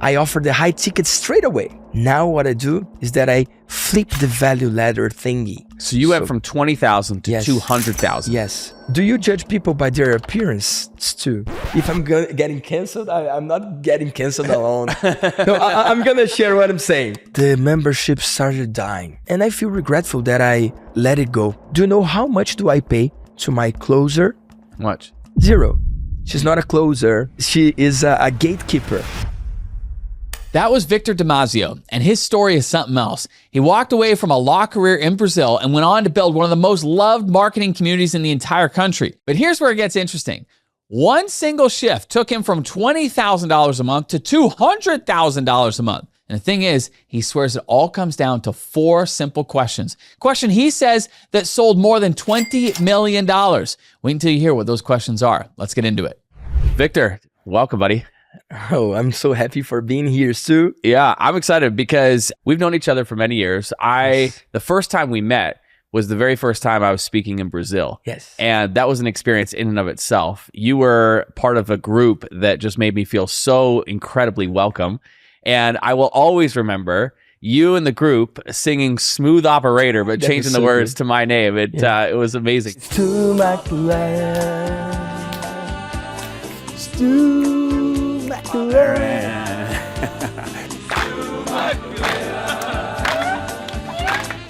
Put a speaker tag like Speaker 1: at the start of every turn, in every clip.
Speaker 1: I offer the high ticket straight away. Now what I do is that I flip the value ladder thingy.
Speaker 2: So you went from 20,000 to
Speaker 1: Yes.
Speaker 2: 200,000.
Speaker 1: Yes. Do you judge people by their appearance too? If I'm getting canceled, I'm not getting canceled alone. No, I'm going to share what I'm saying. The membership started dying and I feel regretful that I let it go. Do you know how much do I pay to my closer?
Speaker 2: Much?
Speaker 1: 0. She's not a closer. She is a gatekeeper.
Speaker 3: That was Victor Damasio, and his story is something else. He walked away from a law career in Brazil and went on to build one of the most loved marketing communities in the entire country. But here's where it gets interesting. One single shift took him from $20,000 a month to $200,000 a month. And the thing is, he swears it all comes down to 4 simple questions. Question he says that sold more than $20 million. Wait until you hear what those questions are. Let's get into it.
Speaker 2: Victor, welcome, buddy.
Speaker 1: Oh, I'm so happy for being here, Stu.
Speaker 2: Yeah, I'm excited because we've known each other for many years. The first time we met was the very first time I was speaking in Brazil.
Speaker 1: Yes.
Speaker 2: And that was an experience in and of itself. You were part of a group that just made me feel so incredibly welcome. And I will always remember you and the group singing Smooth Operator, but changing the words to my name. It was amazing.
Speaker 1: Stu McLaren. Stu McLaren.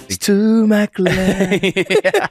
Speaker 1: Stu McLaren.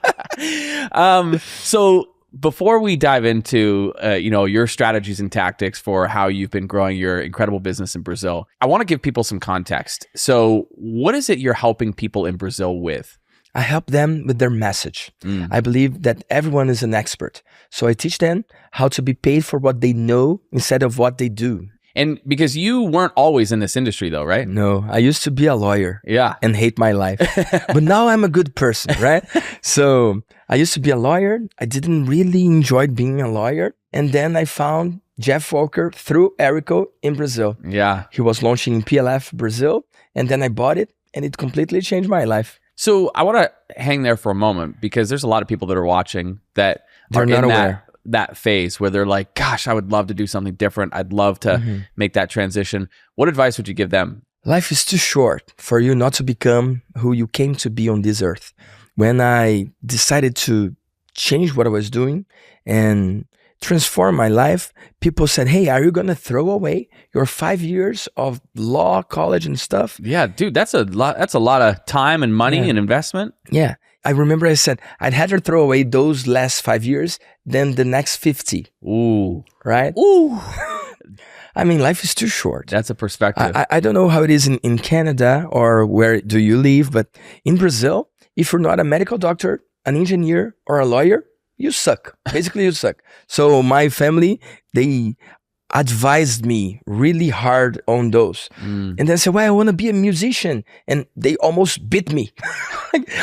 Speaker 2: So before we dive into your strategies and tactics for how you've been growing your incredible business in Brazil, I want to give people some context. So what is it you're helping people in Brazil with?
Speaker 1: I help them with their message. I believe that everyone is an expert. So I teach them how to be paid for what they know instead of what they do.
Speaker 2: And because you weren't always in this industry though, right?
Speaker 1: No, I used to be a lawyer
Speaker 2: Yeah.
Speaker 1: and hate my life. But now I'm a good person, right? So I used to be a lawyer. I didn't really enjoy being a lawyer. And then I found Jeff Walker through Erico in Brazil.
Speaker 2: Yeah.
Speaker 1: He was launching in PLF Brazil. And then I bought it and it completely changed my life.
Speaker 2: So I want to hang there for a moment because there's a lot of people that are watching that
Speaker 1: They're
Speaker 2: are
Speaker 1: not
Speaker 2: in
Speaker 1: aware.
Speaker 2: that phase where they're like, gosh, I would love to do something different. I'd love to make that transition. What advice would you give them?
Speaker 1: Life is too short for you not to become who you came to be on this earth. When I decided to change what I was doing and transform my life, people said, hey, are you going to throw away your 5 years of law, college and stuff?
Speaker 2: Yeah, dude, that's a lot of time and money and investment.
Speaker 1: Yeah. I remember I said, I'd rather throw away those last 5 years than the next 50.
Speaker 2: Ooh.
Speaker 1: Right?
Speaker 2: Ooh.
Speaker 1: I mean, life is too short.
Speaker 2: That's a perspective.
Speaker 1: I don't know how it is in Canada or where do you live, but in Brazil, if you're not a medical doctor, an engineer, or a lawyer, you suck. Basically, you suck. So my family, they advised me really hard on those. And then I said, well, I want to be a musician. And they almost bit me.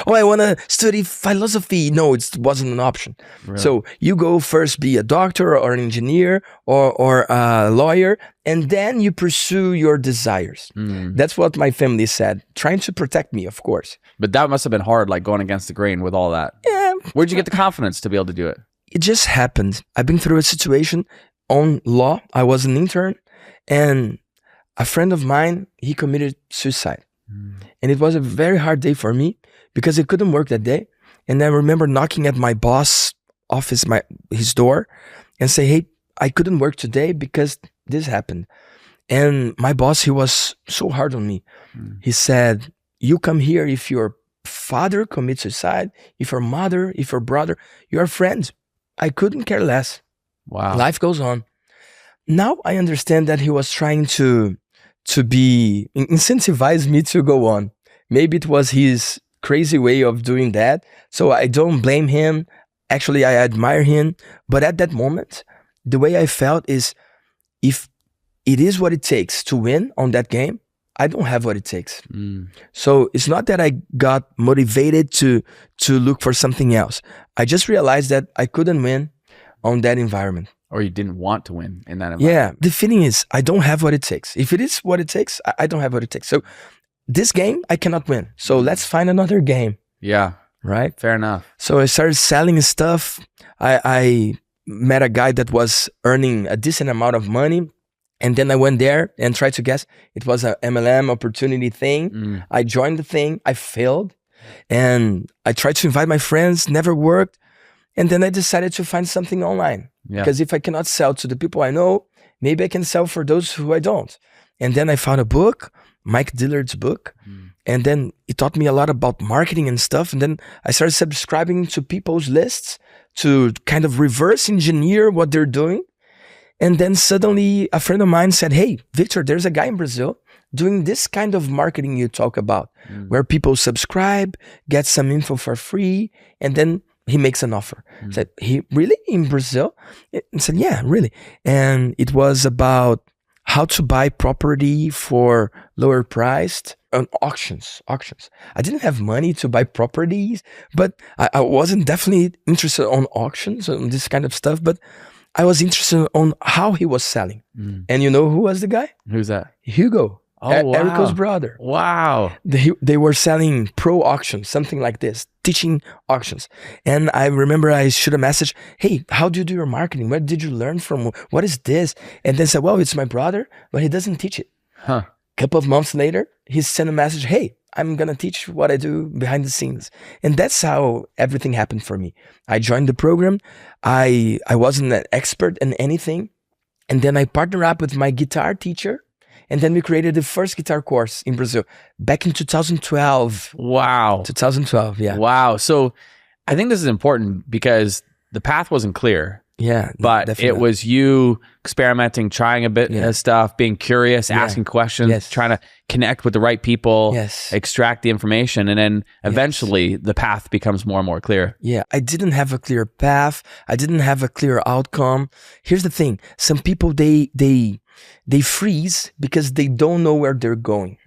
Speaker 1: Oh, I want to study philosophy. No, it wasn't an option. Really? So you go first be a doctor or an engineer or a lawyer, and then you pursue your desires. That's what my family said, trying to protect me, of course.
Speaker 2: But that must have been hard, like going against the grain with all that.
Speaker 1: Yeah.
Speaker 2: Where'd you get the confidence to be able to do it?
Speaker 1: It just happened. I've been through a situation on law. I was an intern and a friend of mine, he committed suicide. And it was a very hard day for me because I couldn't work that day. And I remember knocking at my boss' office, his door, and say, hey, I couldn't work today because this happened. And my boss, he was so hard on me. He said, you come here if your father commits suicide, if your mother, if your brother, you're friends. I couldn't care less.
Speaker 2: Wow.
Speaker 1: Life goes on. Now I understand that he was trying to incentivize me to go on. Maybe it was his crazy way of doing that. So I don't blame him. Actually, I admire him. But at that moment, the way I felt is if it is what it takes to win on that game, I don't have what it takes. So it's not that I got motivated to look for something else. I just realized that I couldn't win on that environment.
Speaker 2: Or you didn't want to win in that environment.
Speaker 1: Yeah, the feeling is I don't have what it takes. If it is what it takes, I don't have what it takes. So this game, I cannot win. So let's find another game.
Speaker 2: Yeah.
Speaker 1: Right?
Speaker 2: Fair enough.
Speaker 1: So I started selling stuff. I met a guy that was earning a decent amount of money. And then I went there and tried to guess. It was a MLM opportunity thing. I joined the thing. I failed. And I tried to invite my friends, never worked. And then I decided to find something online. Because if I cannot sell to the people I know, maybe I can sell for those who I don't. And then I found a book, Mike Dillard's book. And then it taught me a lot about marketing and stuff. And then I started subscribing to people's lists to kind of reverse engineer what they're doing. And then suddenly a friend of mine said, hey, Victor, there's a guy in Brazil doing this kind of marketing you talk about, where people subscribe, get some info for free, and then he makes an offer. I said, he really in Brazil? I said, yeah, really. And it was about how to buy property for lower priced on auctions. I didn't have money to buy properties, but I wasn't definitely interested on auctions, on this kind of stuff, but I was interested on how he was selling. And you know who was the guy?
Speaker 2: Who's that?
Speaker 1: Hugo.
Speaker 2: Oh, wow.
Speaker 1: Erico's brother.
Speaker 2: Wow.
Speaker 1: They were selling pro auctions, something like this, teaching auctions. And I remember I shoot a message, hey, how do you do your marketing? Where did you learn from? What is this? And then said, well, it's my brother, but he doesn't teach it. A couple of months later, he sent a message, hey, I'm going to teach what I do behind the scenes. And that's how everything happened for me. I joined the program. I wasn't an expert in anything. And then I partnered up with my guitar teacher. And then we created the first guitar course in Brazil back in 2012.
Speaker 2: Wow.
Speaker 1: 2012, yeah.
Speaker 2: Wow. So I think this is important because the path wasn't clear.
Speaker 1: Yeah.
Speaker 2: But
Speaker 1: definitely.
Speaker 2: it was you experimenting, trying a bit of stuff, being curious, asking questions, trying to connect with the right people, extract the information. And then eventually the path becomes more and more clear.
Speaker 1: Yeah. I didn't have a clear path. I didn't have a clear outcome. Here's the thing. Some people, they freeze because they don't know where they're going.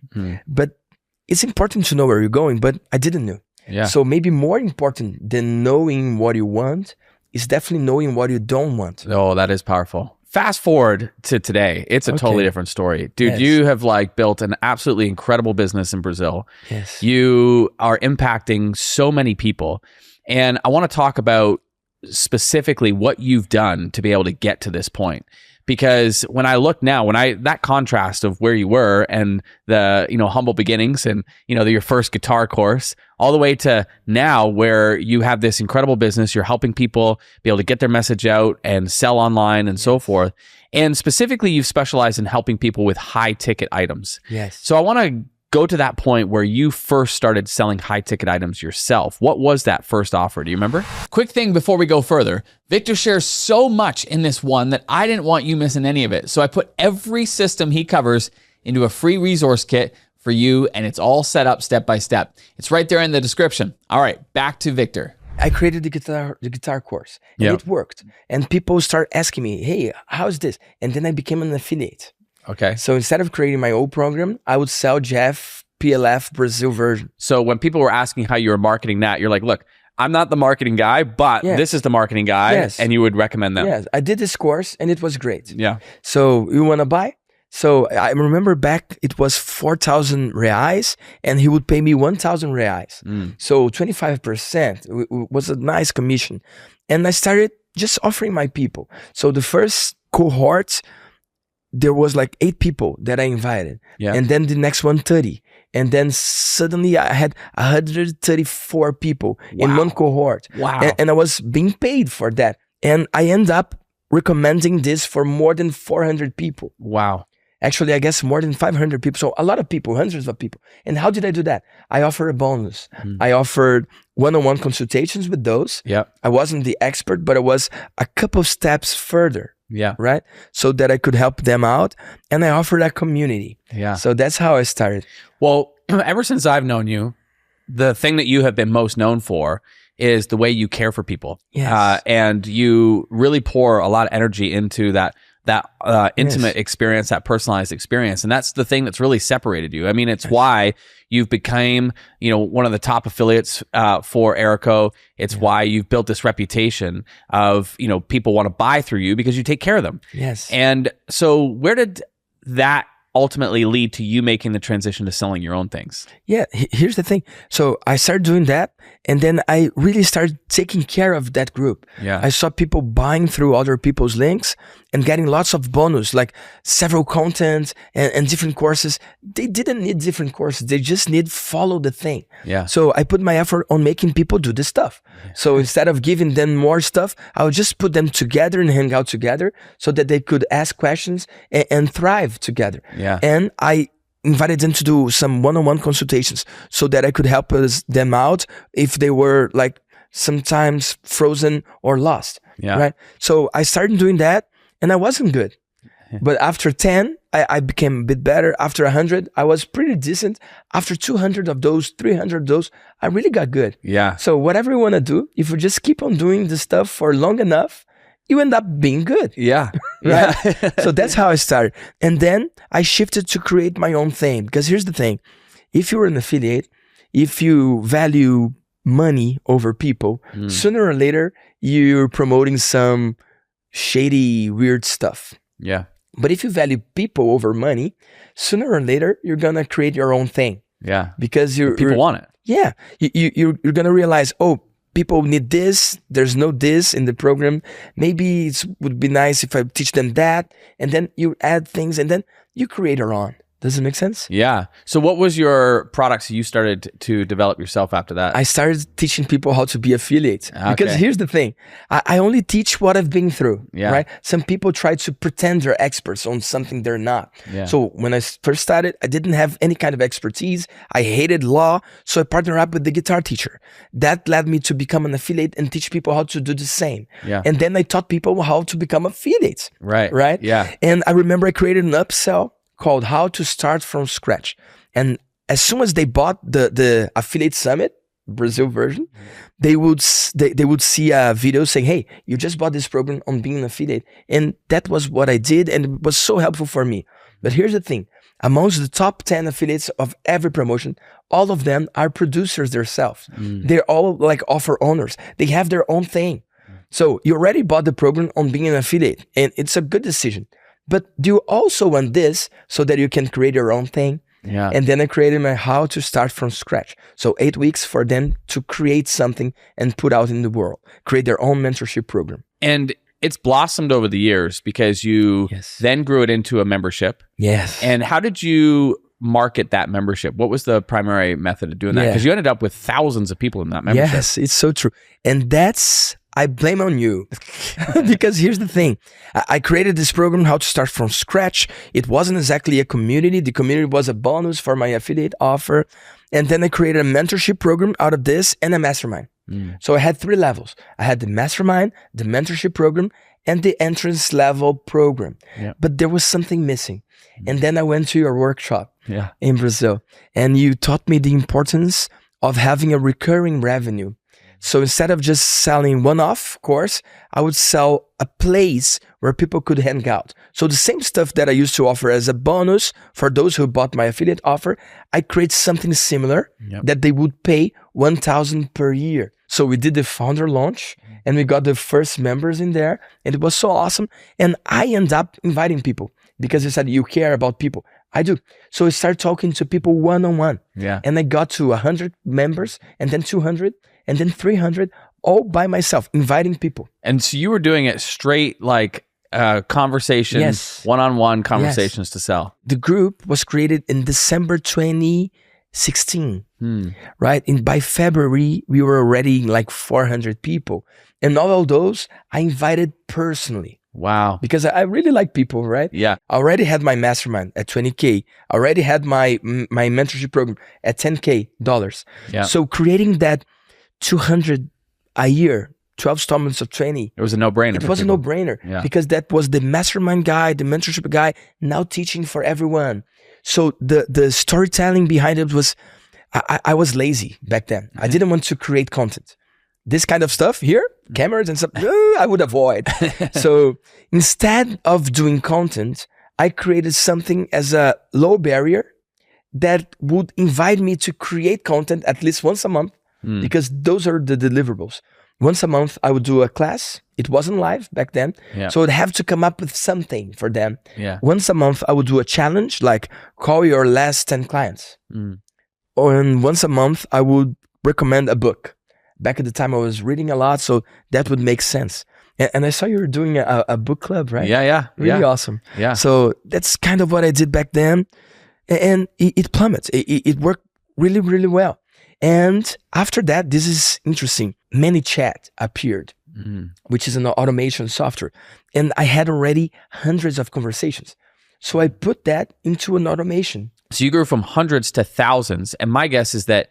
Speaker 1: But it's important to know where you're going, but I didn't know.
Speaker 2: Yeah.
Speaker 1: So maybe more important than knowing what you want is definitely knowing what you don't want.
Speaker 2: Oh, that is powerful. Fast forward to today. It's a totally different story. Dude, you have built an absolutely incredible business in Brazil.
Speaker 1: Yes.
Speaker 2: You are impacting so many people. And I want to talk about specifically what you've done to be able to get to this point. Because when I look now, that contrast of where you were and the, humble beginnings and, your first guitar course, all the way to now where you have this incredible business, you're helping people be able to get their message out and sell online and so forth. And specifically, you've specialized in helping people with high ticket items.
Speaker 1: Yes.
Speaker 2: So I want to go to that point where you first started selling high ticket items yourself. What was that first offer? Do you remember?
Speaker 3: Quick thing before we go further. Victor shares so much in this one that I didn't want you missing any of it. So I put every system he covers into a free resource kit for you, and it's all set up step by step. It's right there in the description. All right, back to Victor.
Speaker 1: I created the guitar course, and it worked. And people start asking me, hey, how's this? And then I became an affiliate.
Speaker 2: Okay.
Speaker 1: So instead of creating my own program, I would sell Jeff PLF Brazil version.
Speaker 2: So when people were asking how you were marketing that, you're like, look, I'm not the marketing guy, but this is the marketing guy, and you would recommend them.
Speaker 1: Yes, I did this course and it was great.
Speaker 2: Yeah.
Speaker 1: So you want to buy? So I remember back, it was 4,000 reais and he would pay me 1,000 reais. So 25% was a nice commission. And I started just offering my people. So the first cohort, there was 8 people that I invited.
Speaker 2: Yeah.
Speaker 1: And then the next one, 30. And then suddenly I had 134 people in one cohort.
Speaker 2: Wow.
Speaker 1: And I was being paid for that. And I end up recommending this for more than 400 people.
Speaker 2: Wow.
Speaker 1: Actually, I guess more than 500 people. So a lot of people, hundreds of people. And how did I do that? I offered a bonus. I offered one-on-one consultations with those.
Speaker 2: Yep.
Speaker 1: I wasn't the expert, but I was a couple of steps further.
Speaker 2: Yeah.
Speaker 1: Right? So that I could help them out. And I offered a community.
Speaker 2: Yeah.
Speaker 1: So that's how I started.
Speaker 2: Well, ever since I've known you, the thing that you have been most known for is the way you care for people.
Speaker 1: Yes.
Speaker 2: And you really pour a lot of energy into that intimate experience, that personalized experience. And that's the thing that's really separated you. I mean, it's why you've become, one of the top affiliates for Erico. It's why you've built this reputation of, people want to buy through you because you take care of them.
Speaker 1: Yes.
Speaker 2: And so where did that ultimately lead to you making the transition to selling your own things?
Speaker 1: Yeah, here's the thing. So I started doing that, and then I really started taking care of that group.
Speaker 2: Yeah.
Speaker 1: I saw people buying through other people's links, and getting lots of bonus, like several content and different courses. They didn't need different courses. They just need follow the thing.
Speaker 2: Yeah.
Speaker 1: So I put my effort on making people do this stuff. So instead of giving them more stuff, I would just put them together and hang out together so that they could ask questions and thrive together.
Speaker 2: Yeah.
Speaker 1: And I invited them to do some one-on-one consultations so that I could help them out if they were like sometimes frozen or lost.
Speaker 2: Yeah.
Speaker 1: Right. So I started doing that and I wasn't good. But after 10, I became a bit better. After 100, I was pretty decent. After 200 of those, 300 of those, I really got good.
Speaker 2: Yeah.
Speaker 1: So whatever you want to do, if you just keep on doing the stuff for long enough, you end up being good.
Speaker 2: Yeah.
Speaker 1: Right. So that's how I started. And then I shifted to create my own thing. Because here's the thing. If you're an affiliate, if you value money over people, sooner or later, you're promoting some shady, weird stuff.
Speaker 2: Yeah.
Speaker 1: But if you value people over money, sooner or later, you're going to create your own thing.
Speaker 2: Yeah.
Speaker 1: Because
Speaker 2: people want it.
Speaker 1: Yeah. You're going to realize, oh, people need this. There's no this in the program. Maybe it would be nice if I teach them that. And then you add things and then you create your own. Does it make sense?
Speaker 2: Yeah. So what was your products you started to develop yourself after that?
Speaker 1: I started teaching people how to be affiliates.
Speaker 2: Okay.
Speaker 1: Because here's the thing. I only teach what I've been through, right? Some people try to pretend they're experts on something they're not.
Speaker 2: Yeah.
Speaker 1: So when I first started, I didn't have any kind of expertise. I hated law. So I partnered up with the guitar teacher. That led me to become an affiliate and teach people how to do the same.
Speaker 2: Yeah.
Speaker 1: And then I taught people how to become affiliates.
Speaker 2: Right.
Speaker 1: Right?
Speaker 2: Yeah.
Speaker 1: And I remember I created an upsell called How to Start from Scratch. And as soon as they bought the Affiliate Summit, Brazil version, they would see a video saying, hey, you just bought this program on being an affiliate. And that was what I did. And it was so helpful for me. But here's the thing. Amongst the top 10 affiliates of every promotion, all of them are producers themselves. They're all like offer owners. They have their own thing. So you already bought the program on being an affiliate. And it's a good decision. But do you also want this so that you can create your own thing?
Speaker 2: Yeah.
Speaker 1: And then I created my How to Start from Scratch. So 8 weeks for them to create something and put out in the world, create their own mentorship program.
Speaker 2: And it's blossomed over the years because you then grew it into a membership.
Speaker 1: Yes.
Speaker 2: And how did you market that membership? What was the primary method of doing that? Because you ended up with thousands of people in that membership.
Speaker 1: Yes, it's so true. And that's, I blame on you. Because here's the thing. I created this program, How to Start from Scratch. It wasn't exactly a community. The community was a bonus for my affiliate offer. And then I created a mentorship program out of this and a mastermind. So I had 3 levels. I had the mastermind, the mentorship program, and the entrance level program. But there was something missing. And then I went to your workshop in Brazil. And you taught me the importance of having a recurring revenue. So instead of just selling one-off course, I would sell a place where people could hang out. So the same stuff that I used to offer as a bonus for those who bought my affiliate offer, I create something similar that they would pay $1,000 per year. So we did the founder launch and we got the first members in there and it was so awesome. And I end up inviting people because they said, you care about people. I do. So I started talking to people one-on-one. And I got to 100 members and then 200 and then 300 all by myself, inviting people.
Speaker 2: And so you were doing it straight like conversations, one-on-one conversations to sell.
Speaker 1: The group was created in December 2016, right? And by February, we were already like 400 people. And all of those I invited personally.
Speaker 2: Wow.
Speaker 1: Because I really like people, right?
Speaker 2: Yeah.
Speaker 1: I already had my mastermind at $20K. I already had my mentorship program at $10K. So creating that 200 a year, 12 installments of 20.
Speaker 2: It was a no-brainer.
Speaker 1: It was a no-brainer because that was the mastermind guy, the mentorship guy, now teaching for everyone. So the storytelling behind it was, I was lazy back then. I didn't want to create content. This kind of stuff here, cameras and stuff, I would avoid. So instead of doing content, I created something as a low barrier that would invite me to create content at least once a month. Because those are the deliverables. Once a month, I would do a class. It wasn't live back then. So I'd have to come up with something for them. Once a month, I would do a challenge, like call your last 10 clients. And once a month, I would recommend a book. Back at the time, I was reading a lot, so that would make sense. And I saw you were doing a book club, right?
Speaker 2: Yeah.
Speaker 1: Really awesome.
Speaker 2: Yeah.
Speaker 1: So that's kind of what I did back then. And it plummets. It worked really, really well. And after that, this is interesting. ManyChat appeared, which is an automation software. And I had already hundreds of conversations. So I put that into an automation.
Speaker 2: So you grew from hundreds to thousands. And my guess is that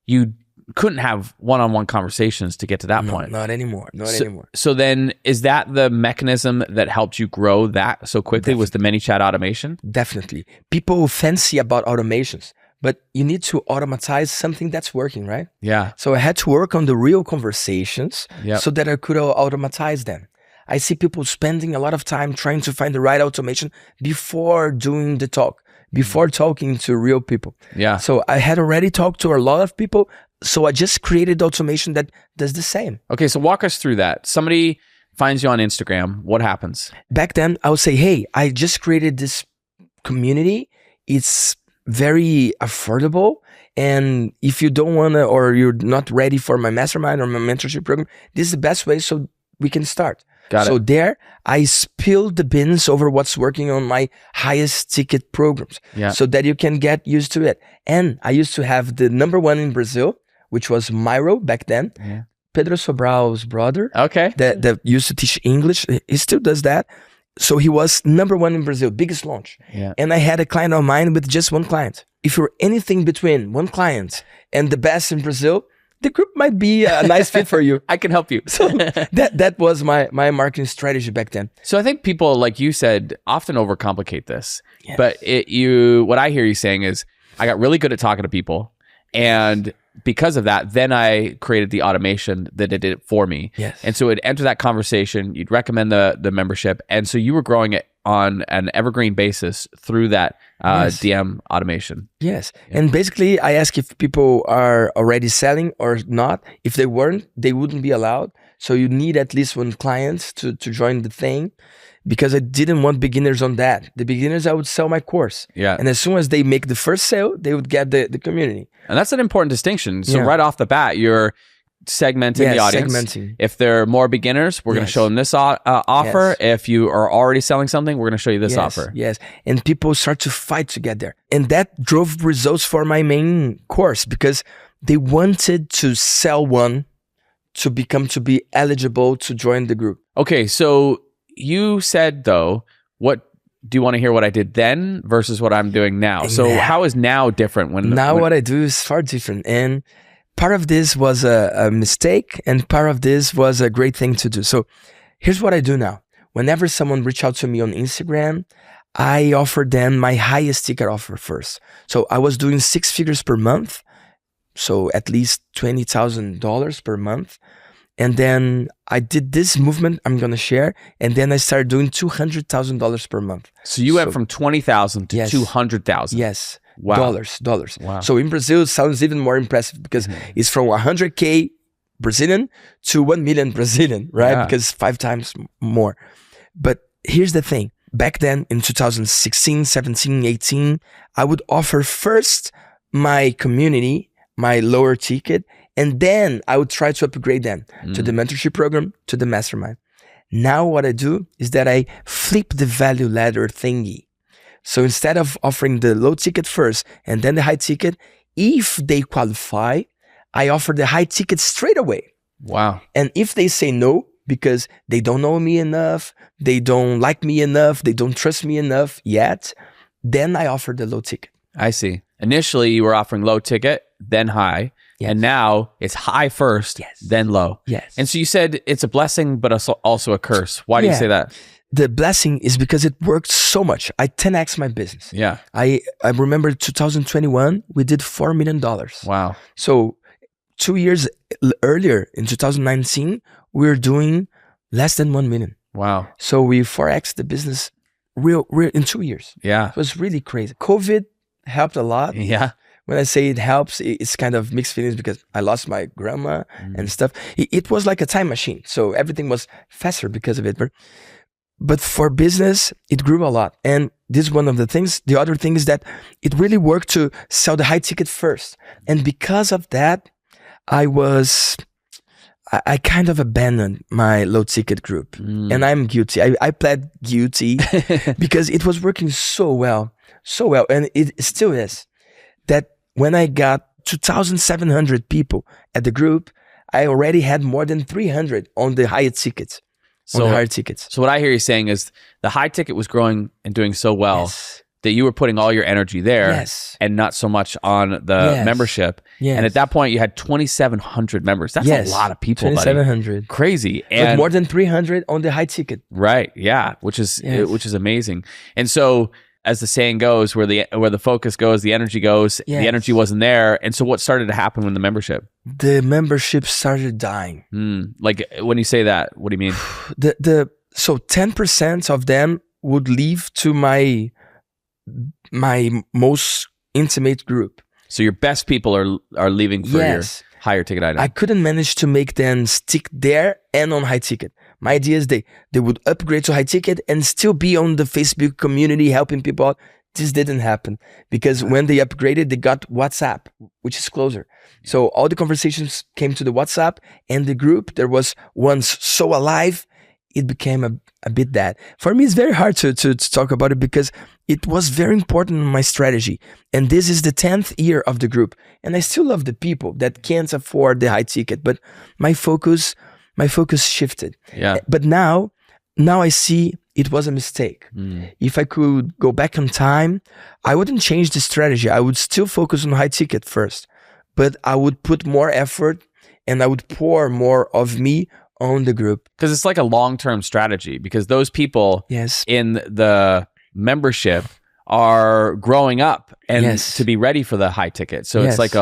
Speaker 2: you couldn't have one-on-one conversations to get to that point.
Speaker 1: Not anymore. Anymore.
Speaker 2: So then is that the mechanism that helped you grow that so quickly? Was the ManyChat automation?
Speaker 1: Definitely. People fancy about automations, but you need to automatize something that's working, right?
Speaker 2: Yeah.
Speaker 1: So I had to work on the real conversations so that I could automatize them. I see people spending a lot of time trying to find the right automation before doing the talk, before talking to real people.
Speaker 2: Yeah.
Speaker 1: So I had already talked to a lot of people. So I just created automation that does the same.
Speaker 2: Okay, so walk us through that. Somebody finds you on Instagram. What happens?
Speaker 1: Back then, I would say, hey, I just created this community. It's very affordable. And if you don't want to, or you're not ready for my mastermind or my mentorship program, this is the best way so we can start. So there, I spilled the beans over what's working on my highest ticket programs so that you can get used to it. And I used to have the number one in Brazil, which was Myro back then.
Speaker 2: Yeah.
Speaker 1: Pedro Sobral's brother.
Speaker 2: Okay.
Speaker 1: That used to teach English. He still does that. So he was number one in Brazil, biggest launch.
Speaker 2: Yeah.
Speaker 1: And I had a client of mine with just one client. If you're anything between one client and the best in Brazil, the group might be a nice fit for you.
Speaker 2: I can help you.
Speaker 1: So that was my marketing strategy back then.
Speaker 2: So I think people, like you said, often overcomplicate this.
Speaker 1: Yes.
Speaker 2: But what I hear you saying is, I got really good at talking to people, and because of that, then I created the automation that did it for me.
Speaker 1: Yes.
Speaker 2: And so it'd enter that conversation, you'd recommend the membership, and so you were growing it on an evergreen basis through that DM automation.
Speaker 1: Yes. And basically, I ask if people are already selling or not. If they weren't, they wouldn't be allowed. So you need at least one client to join the thing, because I didn't want beginners on that. The beginners, I would sell my course.
Speaker 2: Yeah.
Speaker 1: And as soon as they make the first sale, they would get the community.
Speaker 2: And that's an important distinction. So right off the bat, you're segmenting the audience.
Speaker 1: Segmenting.
Speaker 2: If they're more beginners, we're going to show them this offer. If you are already selling something, we're going to show you this offer.
Speaker 1: Yes. And people start to fight to get there. And that drove results for my main course, because they wanted to sell one to be eligible to join the group.
Speaker 2: Okay, so you said, though, what do you want to hear what I did then versus what I'm doing now? So how is now different?
Speaker 1: What I do is far different. And part of this was a mistake, and part of this was a great thing to do. So here's what I do now. Whenever someone reach out to me on Instagram, I offer them my highest ticket offer first. So I was doing 6 figures per month. So at least $20,000 per month. And then I did this movement I'm going to share. And then I started doing $200,000 per month.
Speaker 2: So you went from 20,000 to 200,000.
Speaker 1: Yes.
Speaker 2: Wow.
Speaker 1: Dollars.
Speaker 2: Wow.
Speaker 1: So in Brazil, it sounds even more impressive, because it's from 100K Brazilian to 1 million Brazilian, right?
Speaker 2: Yeah.
Speaker 1: Because 5 times more. But here's the thing. Back then in 2016, 17, 18, I would offer first my community, my lower ticket, and then I would try to upgrade them to the mentorship program, to the mastermind. Now what I do is that I flip the value ladder thingy. So instead of offering the low ticket first and then the high ticket, if they qualify, I offer the high ticket straight away.
Speaker 2: Wow.
Speaker 1: And if they say no, because they don't know me enough, they don't like me enough, they don't trust me enough yet, then I offer the low ticket.
Speaker 2: I see. Initially, you were offering low ticket, then high.
Speaker 1: Yes.
Speaker 2: And now it's high first, then low.
Speaker 1: Yes.
Speaker 2: And so you said it's a blessing, but also a curse. Why do you say that?
Speaker 1: The blessing is because it worked so much. I 10x my business.
Speaker 2: Yeah.
Speaker 1: I remember 2021, we did $4 million.
Speaker 2: Wow.
Speaker 1: So 2 years earlier, in 2019, we were doing less than 1 million.
Speaker 2: Wow.
Speaker 1: So we 4x the business real in 2 years.
Speaker 2: Yeah.
Speaker 1: It was really crazy. COVID helped a lot.
Speaker 2: Yeah.
Speaker 1: When I say it helps, it's kind of mixed feelings, because I lost my grandma and stuff. It was like a time machine. So everything was faster because of it. But for business, it grew a lot. And this is one of the things. The other thing is that it really worked to sell the high ticket first. And because of that, I was I kind of abandoned my low ticket group, and I'm guilty. I pled guilty because it was working so well, and it still is. That when I got 2,700 people at the group, I already had more than 300 on the higher tickets.
Speaker 2: So,
Speaker 1: on the higher tickets.
Speaker 2: So what I hear you saying is the high ticket was growing and doing so well that you were putting all your energy there and not so much on the membership. And at that point, you had 2,700 members. That's a lot of people,
Speaker 1: 2,700.
Speaker 2: Crazy.
Speaker 1: But
Speaker 2: And
Speaker 1: more than 300 on the high ticket.
Speaker 2: right, yeah, which is amazing. And so, as the saying goes, where the focus goes, the energy goes.
Speaker 1: Yes.
Speaker 2: The energy wasn't there. And so what started to happen with the membership?
Speaker 1: The membership started dying.
Speaker 2: Like when you say that, what do you mean?
Speaker 1: So 10% of them would leave to my most intimate group.
Speaker 2: So your best people are leaving for your higher ticket item.
Speaker 1: I couldn't manage to make them stick there and on high ticket. My idea is they would upgrade to high ticket and still be on the Facebook community helping people out. This didn't happen because when they upgraded, they got WhatsApp, which is closer. So all the conversations came to the WhatsApp, and the group that was once so alive, it became a bit dead. For me, it's very hard to talk about it because it was very important in my strategy. And this is the 10th year of the group. And I still love the people that can't afford the high ticket, but my focus shifted.
Speaker 2: Yeah.
Speaker 1: But now I see it was a mistake. If I could go back in time, I wouldn't change the strategy. I would still focus on high ticket first, but I would put more effort and I would pour more of me on the group.
Speaker 2: Because it's like a long-term strategy, because those people in the membership are growing up and to be ready for the high ticket. So it's like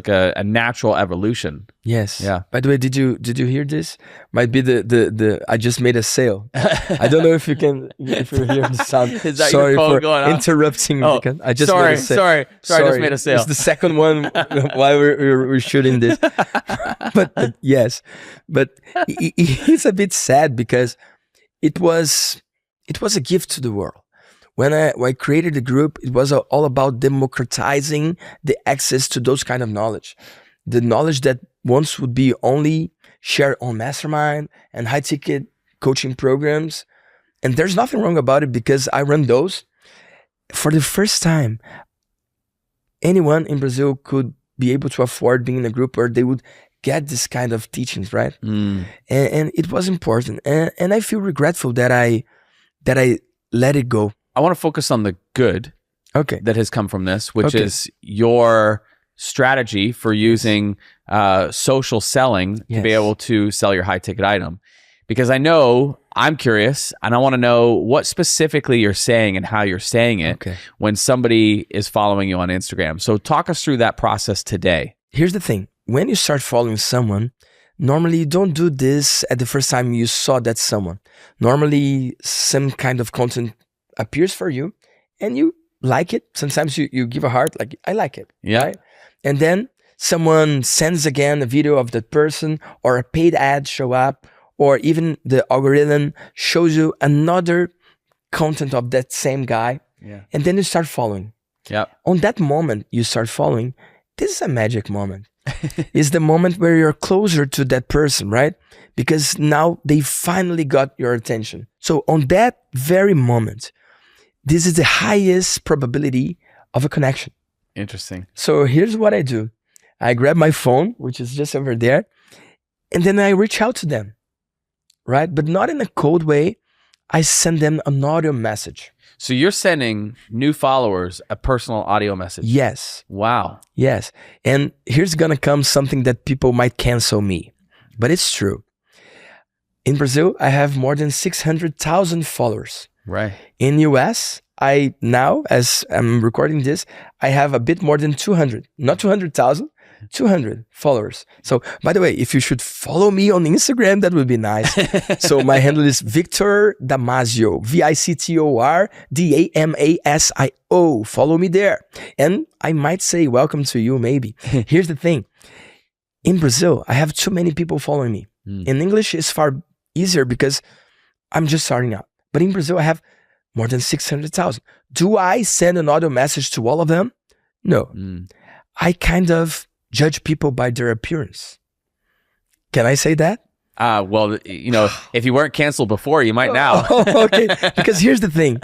Speaker 2: a natural evolution.
Speaker 1: Yes.
Speaker 2: Yeah.
Speaker 1: By the way, did you hear this? Might be the I just made a sale. I don't know if you hear the sound.
Speaker 2: Is that
Speaker 1: Sorry
Speaker 2: your phone
Speaker 1: for
Speaker 2: going off?
Speaker 1: interrupting.
Speaker 2: Oh,
Speaker 1: I just
Speaker 2: sorry,
Speaker 1: made a sale.
Speaker 2: sorry, I just made a sale.
Speaker 1: It's the second one while we're shooting this. but yes, but it's a bit sad because it was a gift to the world. When I created the group, it was all about democratizing the access to those kind of knowledge. The knowledge that once would be only shared on Mastermind and high ticket coaching programs. And there's nothing wrong about it because I run those. For the first time, anyone in Brazil could be able to afford being in a group where they would get this kind of teachings, right? And it was important. And I feel regretful that I let it go.
Speaker 2: I want to focus on the good that has come from this, which is your strategy for using social selling to be able to sell your high ticket item. Because I'm curious, and I want to know what specifically you're saying and how you're saying it when somebody is following you on Instagram. So talk us through that process today.
Speaker 1: Here's the thing. When you start following someone, normally you don't do this at the first time you saw that someone. Normally some kind of content appears for you and you like it. Sometimes you give a heart, like, I like it.
Speaker 2: Yeah.
Speaker 1: Right? And then someone sends again a video of that person, or a paid ad show up, or even the algorithm shows you another content of that same guy.
Speaker 2: Yeah.
Speaker 1: And then you start following.
Speaker 2: Yeah.
Speaker 1: On that moment you start following, this is a magic moment. It's the moment where you're closer to that person, right? Because now they finally got your attention. So on that very moment, this is the highest probability of a connection.
Speaker 2: Interesting.
Speaker 1: So here's what I do. I grab my phone, which is just over there, and then I reach out to them, right? But not in a cold way. I send them an audio message.
Speaker 2: So you're sending new followers a personal audio message?
Speaker 1: Yes.
Speaker 2: Wow.
Speaker 1: Yes. And here's gonna come something that people might cancel me, but it's true. In Brazil, I have more than 600,000 followers.
Speaker 2: Right.
Speaker 1: In US, I now, as I'm recording this, I have a bit more than 200, not 200,000, 200 followers. So, by the way, if you should follow me on Instagram, that would be nice. So my handle is Victor Damasio, VictorDamasio. Follow me there. And I might say welcome to you, maybe. Here's the thing. In Brazil, I have too many people following me. In English, it's far easier because I'm just starting out. But in Brazil, I have more than 600,000. Do I send an audio message to all of them? No. I kind of judge people by their appearance. Can I say that?
Speaker 2: Well, if you weren't canceled before, you might now.
Speaker 1: Okay. Because here's the thing.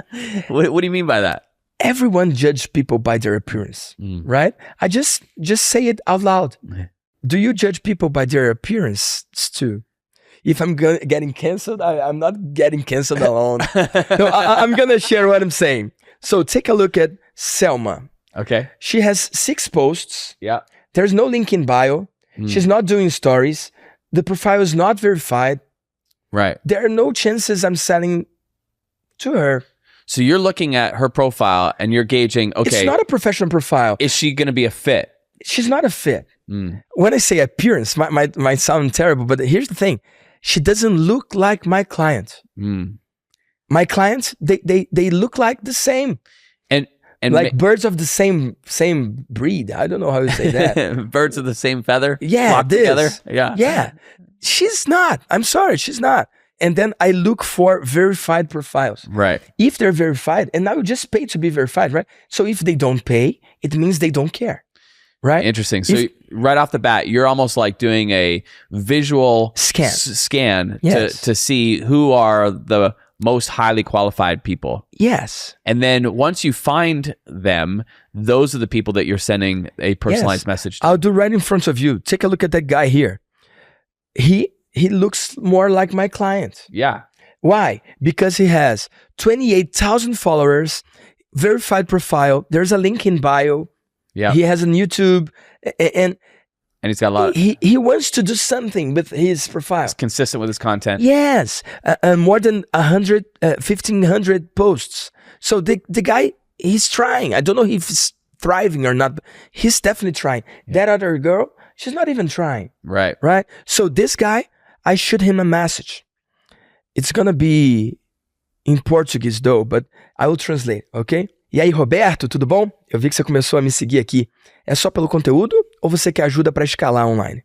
Speaker 2: What do you mean by that?
Speaker 1: Everyone judge people by their appearance, right? I just say it out loud. Do you judge people by their appearance too? If I'm getting canceled, I'm not getting canceled alone. No, I'm going to share what I'm saying. So take a look at Selma.
Speaker 2: Okay.
Speaker 1: She has 6 posts.
Speaker 2: Yeah.
Speaker 1: There's no link in bio. She's not doing stories. The profile is not verified.
Speaker 2: Right.
Speaker 1: There are no chances I'm selling to her.
Speaker 2: So you're looking at her profile and you're gauging, okay.
Speaker 1: It's not a professional profile.
Speaker 2: Is she going to be a fit?
Speaker 1: She's not a fit. When I say appearance, might sound terrible, but here's the thing. She doesn't look like my client. My clients, they look like the same.
Speaker 2: And
Speaker 1: like birds of the same breed. I don't know how to say that.
Speaker 2: Birds of the same feather?
Speaker 1: Yeah,
Speaker 2: flock together? Yeah.
Speaker 1: Yeah. She's not. I'm sorry, she's not. And then I look for verified profiles.
Speaker 2: Right.
Speaker 1: If they're verified, and I would just pay to be verified, right? So if they don't pay, it means they don't care. Right?
Speaker 2: Interesting. So right off the bat, you're almost like doing a visual scan
Speaker 1: Yes.
Speaker 2: to see who are the most highly qualified people.
Speaker 1: Yes.
Speaker 2: And then once you find them, those are the people that you're sending a personalized message to.
Speaker 1: I'll do right in front of you. Take a look at that guy here. He looks more like my client.
Speaker 2: Yeah.
Speaker 1: Why? Because he has 28,000 followers, verified profile. There's a link in bio.
Speaker 2: Yeah.
Speaker 1: He has a YouTube, and
Speaker 2: he's got a lot.
Speaker 1: He wants to do something with his profile.
Speaker 2: He's consistent with his content.
Speaker 1: Yes, more than 1,500 posts. So the guy, he's trying. I don't know if he's thriving or not, but he's definitely trying. That other girl, she's not even trying.
Speaker 2: Right.
Speaker 1: Right? So this guy, I shoot him a message. It's gonna be in Portuguese though, but I will translate, okay? E aí, Roberto, tudo bom? Eu vi que você começou a me seguir aqui. É só pelo conteúdo ou você quer ajuda para escalar online?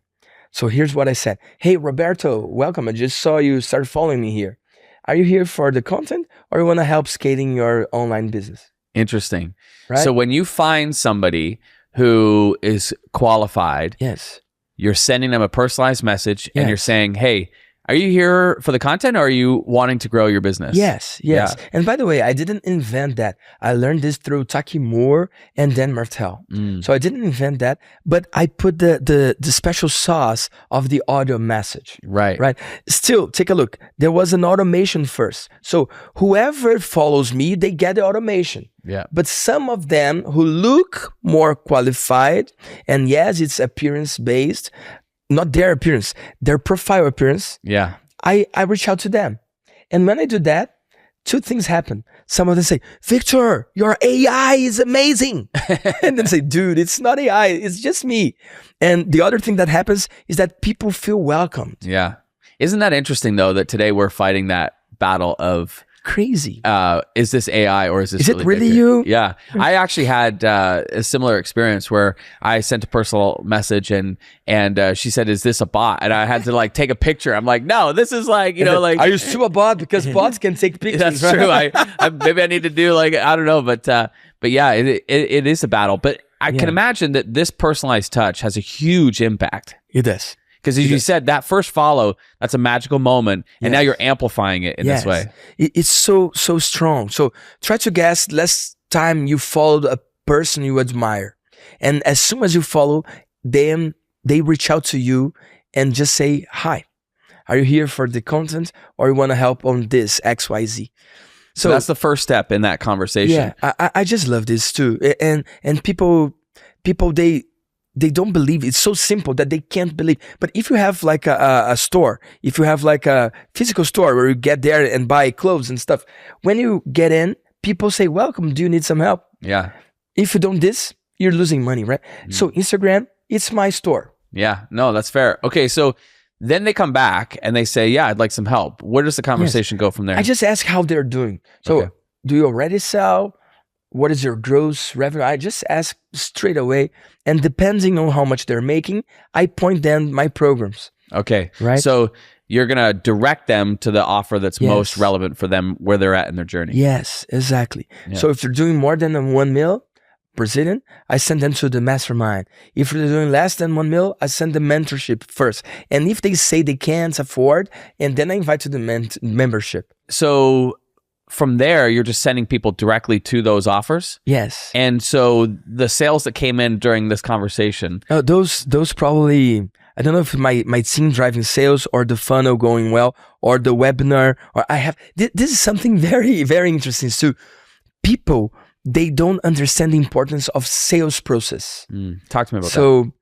Speaker 1: So here's what I said. Hey, Roberto, welcome. I just saw you start following me here. Are you here for the content or you want to help scaling your online business?
Speaker 2: Interesting.
Speaker 1: Right?
Speaker 2: So when you find somebody who is qualified,
Speaker 1: Yes.
Speaker 2: you're sending them a personalized message and
Speaker 1: Yes.
Speaker 2: you're saying, hey, are you here for the content or are you wanting to grow your business?
Speaker 1: Yes.
Speaker 2: Yeah.
Speaker 1: And by the way, I didn't invent that. I learned this through Taki Moore and Dan Martel. So I didn't invent that, but I put the special sauce of the audio message.
Speaker 2: Right.
Speaker 1: Right. Still, take a look. There was an automation first. So whoever follows me, they get the automation.
Speaker 2: Yeah.
Speaker 1: But some of them who look more qualified, and yes, it's appearance based, not their appearance, their profile appearance.
Speaker 2: Yeah.
Speaker 1: I reach out to them. And when I do that, 2 things happen. Some of them say, Victor, your AI is amazing. And then say, dude, it's not AI, it's just me. And the other thing that happens is that people feel welcomed.
Speaker 2: Yeah. Isn't that interesting though, that today we're fighting that battle of
Speaker 1: Crazy.
Speaker 2: is this AI or is this
Speaker 1: Is it really
Speaker 2: Victor?
Speaker 1: you?
Speaker 2: Yeah. I actually had a similar experience where I sent a personal message and she said, is this a bot? And I had to like take a picture. I'm like, no, this is like, like.
Speaker 1: Are you still a bot? Because bots can take pictures.
Speaker 2: That's true. I maybe I need to do like, I don't know, but yeah, it is a battle. But I can imagine that this personalized touch has a huge impact.
Speaker 1: It does.
Speaker 2: Because as you said, that first follow, that's a magical moment. And now you're amplifying it in this way.
Speaker 1: It's so strong. So try to guess last time you followed a person you admire. And as soon as you follow them, they reach out to you and just say, hi, are you here for the content or you want to help on this XYZ?
Speaker 2: So that's the first step in that conversation.
Speaker 1: Yeah, I just love this too. And people, they don't believe. It's so simple that they can't believe. But if you have like a store, if you have like a physical store where you get there and buy clothes and stuff, when you get in, people say, welcome, do you need some help?
Speaker 2: Yeah.
Speaker 1: If you don't this, you're losing money, right? So Instagram, it's my store.
Speaker 2: Yeah, no, that's fair. Okay, so then they come back and they say, yeah, I'd like some help. Where does the conversation go from there?
Speaker 1: I just ask how they're doing. So do you already sell? What is your gross revenue? I just ask straight away. And depending on how much they're making, I point them my programs.
Speaker 2: Okay.
Speaker 1: Right.
Speaker 2: So you're going to direct them to the offer that's most relevant for them where they're at in their journey.
Speaker 1: Yes, exactly.
Speaker 2: Yeah.
Speaker 1: So if they're doing more than 1 mil, Brazilian, I send them to the mastermind. If they're doing less than 1 mil, I send them mentorship first. And if they say they can't afford, and then I invite to the membership.
Speaker 2: So from there, you're just sending people directly to those offers?
Speaker 1: Yes.
Speaker 2: And so the sales that came in during this conversation.
Speaker 1: Those probably, I don't know if my team driving sales or the funnel going well or the webinar, or I have, this is something very, very interesting too. People, they don't understand the importance of sales process.
Speaker 2: Talk to me about that.
Speaker 1: So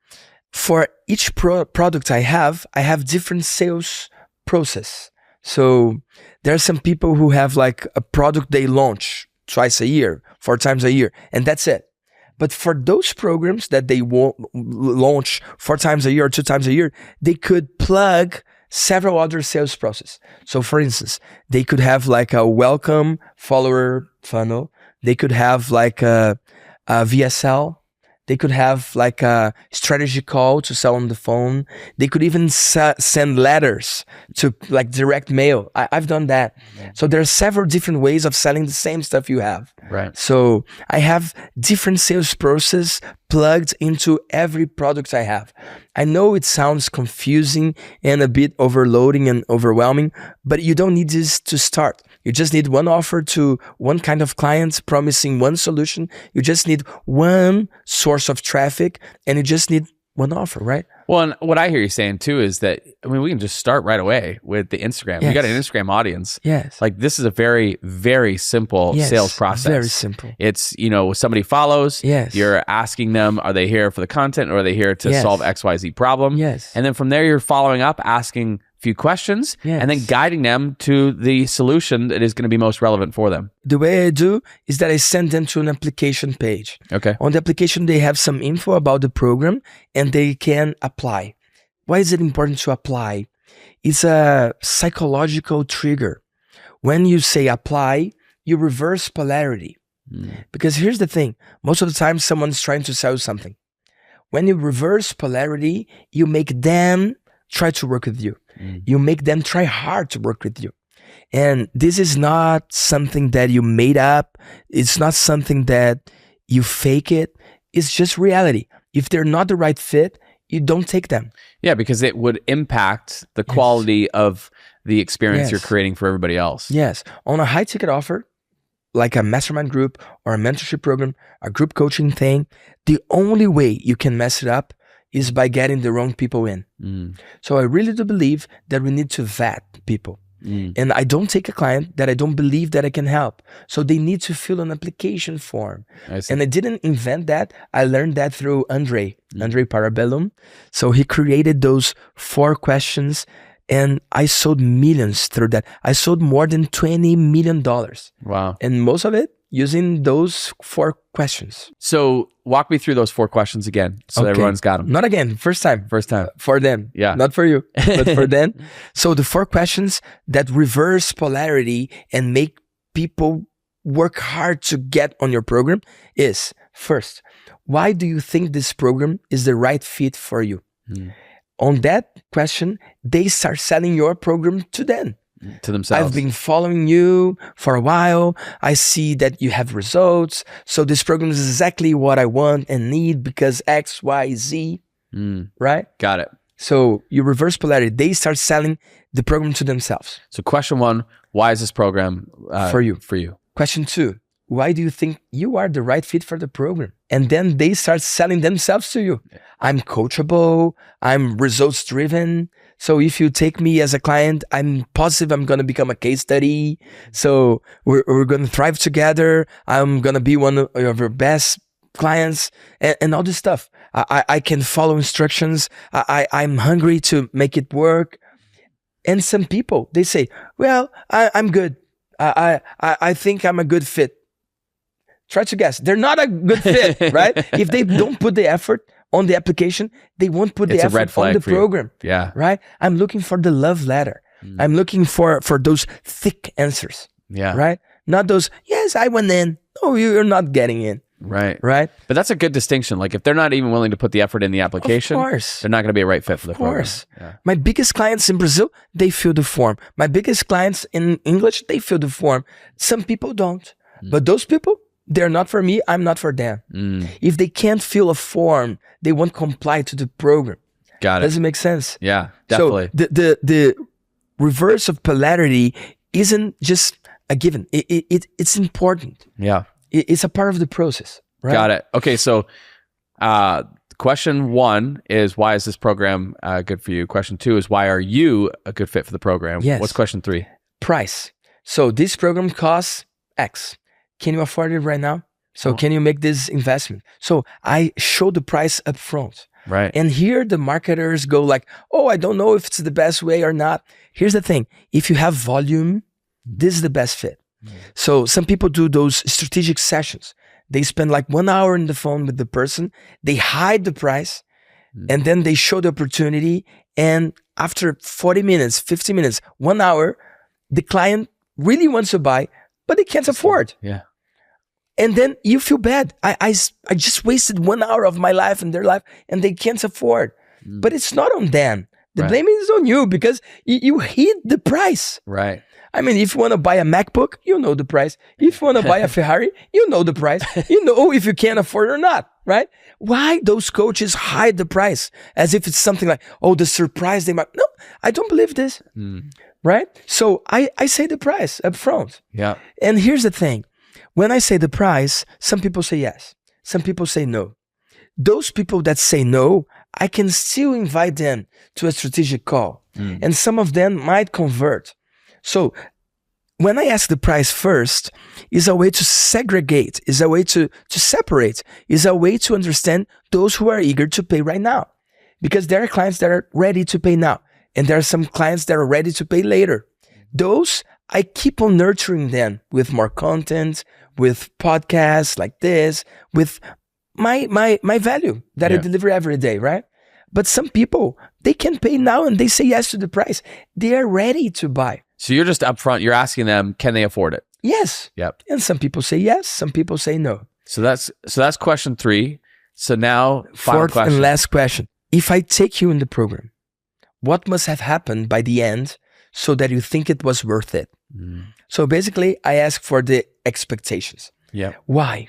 Speaker 1: for each product I have different sales process. So there are some people who have like a product they launch twice a year, 4 times a year, and that's it. But for those programs that they won't launch 4 times a year or 2 times a year, they could plug several other sales process. So for instance, they could have like a welcome follower funnel. They could have like a VSL. They could have like a strategy call to sell on the phone. They could even send letters to like direct mail. I've done that. So there are several different ways of selling the same stuff you have.
Speaker 2: Right.
Speaker 1: So I have different sales process plugged into every product I have. I know it sounds confusing and a bit overloading and overwhelming, but you don't need this to start. You just need one offer to one kind of clients promising one solution. You just need one source of traffic and you just need one offer, right?
Speaker 2: Well, and what I hear you saying too is that, I mean, we can just start right away with the Instagram.
Speaker 1: Yes.
Speaker 2: You got an Instagram audience.
Speaker 1: Yes.
Speaker 2: Like this is a very, very simple sales process.
Speaker 1: Very simple.
Speaker 2: It's, somebody follows.
Speaker 1: Yes.
Speaker 2: You're asking them, are they here for the content or are they here to solve XYZ problem?
Speaker 1: Yes.
Speaker 2: And then from there, you're following up, asking few questions, and then guiding them to the solution that is going to be most relevant for them.
Speaker 1: The way I do is that I send them to an application page.
Speaker 2: Okay.
Speaker 1: On the application, they have some info about the program and they can apply. Why is it important to apply? It's a psychological trigger. When you say apply, you reverse polarity. Because here's the thing. Most of the time, someone's trying to sell something. When you reverse polarity, you make them try to work with you. You make them try hard to work with you. And this is not something that you made up. It's not something that you fake it. It's just reality. If they're not the right fit, you don't take them.
Speaker 2: Yeah, because it would impact the quality of the experience you're creating for everybody else.
Speaker 1: Yes. On a high ticket offer, like a mastermind group or a mentorship program, a group coaching thing, the only way you can mess it up is by getting the wrong people in. So I really do believe that we need to vet people. And I don't take a client that I don't believe that I can help. So they need to fill an application form. And I didn't invent that. I learned that through Andre Parabellum. So he created those 4 questions and I sold millions through that. I sold more than $20 million.
Speaker 2: Wow.
Speaker 1: And most of it using those 4 questions.
Speaker 2: So walk me through those 4 questions again so everyone's got them.
Speaker 1: Not again, first time.
Speaker 2: First time.
Speaker 1: For them.
Speaker 2: Yeah.
Speaker 1: Not for you, but for them. So the 4 questions that reverse polarity and make people work hard to get on your program is, first, why do you think this program is the right fit for you? On that question, they start selling your program to them.
Speaker 2: To themselves.
Speaker 1: I've been following you for a while. I see that you have results. So this program is exactly what I want and need because X, Y, Z, right?
Speaker 2: Got it.
Speaker 1: So you reverse polarity. They start selling the program to themselves.
Speaker 2: So question 1, why is this program
Speaker 1: for you? Question 2, why do you think you are the right fit for the program? And then they start selling themselves to you. I'm coachable. I'm results driven. So if you take me as a client, I'm positive I'm going to become a case study. So we're going to thrive together. I'm going to be one of your best clients and all this stuff. I can follow instructions. I'm hungry to make it work. And some people, they say, well, I'm good. I think I'm a good fit. Try to guess. They're not a good fit, right? If they don't put the effort on the application, they won't put the effort on the program.
Speaker 2: Yeah.
Speaker 1: Right? I'm looking for the love letter. I'm looking for those thick answers.
Speaker 2: Yeah.
Speaker 1: Right? Not those, yes, I went in. No, you're not getting in.
Speaker 2: Right.
Speaker 1: Right?
Speaker 2: But that's a good distinction. Like if they're not even willing to put the effort in the application,
Speaker 1: of course.
Speaker 2: They're not going to be a right fit for the program.
Speaker 1: Of course.
Speaker 2: Yeah.
Speaker 1: My biggest clients in Brazil, they fill the form. My biggest clients in English, they fill the form. Some people don't. But those people, they're not for me, I'm not for them. If they can't fill a form, they won't comply to the program.
Speaker 2: Got it.
Speaker 1: Does it make sense?
Speaker 2: Yeah, definitely.
Speaker 1: So the reverse of polarity isn't just a given. It's important.
Speaker 2: Yeah.
Speaker 1: It's a part of the process, right?
Speaker 2: Got it. Okay, so question 1 is, why is this program good for you? Question 2 is, why are you a good fit for the program?
Speaker 1: Yes.
Speaker 2: What's question 3?
Speaker 1: Price. So this program costs X. Can you afford it right now? So can you make this investment? So I show the price up front.
Speaker 2: Right.
Speaker 1: And here the marketers go like, oh, I don't know if it's the best way or not. Here's the thing. If you have volume, this is the best fit. So some people do those strategic sessions. They spend like 1 hour on the phone with the person. They hide the price and then they show the opportunity. And after 40 minutes, 50 minutes, 1 hour, the client really wants to buy, but they can't afford.
Speaker 2: Yeah.
Speaker 1: And then you feel bad. I just wasted 1 hour of my life and their life and they can't afford. But it's not on them. The blame is on you because you hid the price.
Speaker 2: Right.
Speaker 1: I mean, if you want to buy a MacBook, you know the price. If you want to buy a Ferrari, you know the price. You know if you can afford it or not, right? Why those coaches hide the price as if it's something like, oh, the surprise they might. No, I don't believe this, right? So I say the price up front.
Speaker 2: Yeah.
Speaker 1: And here's the thing. When I say the price, some people say yes. Some people say no. Those people that say no, I can still invite them to a strategic call. And some of them might convert. So when I ask the price first, is a way to segregate, is a way to separate, is a way to understand those who are eager to pay right now. Because there are clients that are ready to pay now. And there are some clients that are ready to pay later. Those, I keep on nurturing them with more content, with podcasts like this, with my value that I deliver every day, right? But some people, they can pay now and they say yes to the price. They are ready to buy.
Speaker 2: So you're just upfront, you're asking them, can they afford it?
Speaker 1: Yes.
Speaker 2: Yep.
Speaker 1: And some people say yes, some people say no.
Speaker 2: So that's question 3. So now, final
Speaker 1: Fourth
Speaker 2: question.
Speaker 1: and last question. If I take you in the program, what must have happened by the end so that you think it was worth it? So basically, I ask for the expectations.
Speaker 2: Yeah.
Speaker 1: Why?